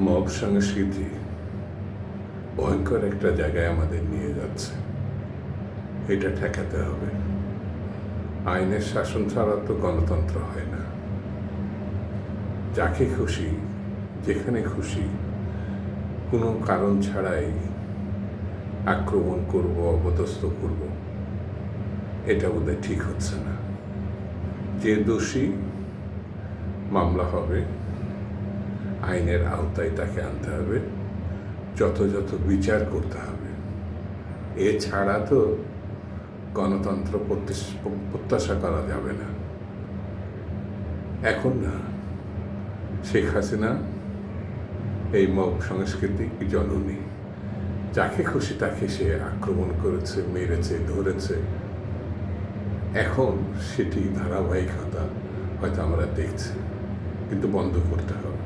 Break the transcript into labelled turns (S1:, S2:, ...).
S1: Mob সংস্কৃতি ভয়ঙ্কর একটা জায়গায় আমাদের নিয়ে যাচ্ছে। এটা ঠেকাতে হবে। আইনের শাসন ছাড়া তো গণতন্ত্র হয় না। যাকে খুশি যেখানে খুশি কোনো কারণ ছাড়াই আক্রমণ করব, অপদস্থ করব, এটা বোধহয় ঠিক হচ্ছে না। যে দোষী মামলা হবে, আইনের আওতায় তাকে আনতে হবে, যথাযথ বিচার করতে হবে। এছাড়া তো গণতন্ত্র প্রত্যাশা করা যাবে না। এখন না, শেখ হাসিনা এই মব সংস্কৃতিক জননী। যাকে খুশি তাকে সে আক্রমণ করেছে, মেরেছে, ধরেছে। এখন সেটি ধারাবাহিকতা হয়তো আমরা দেখছি, কিন্তু বন্ধ করতে হবে।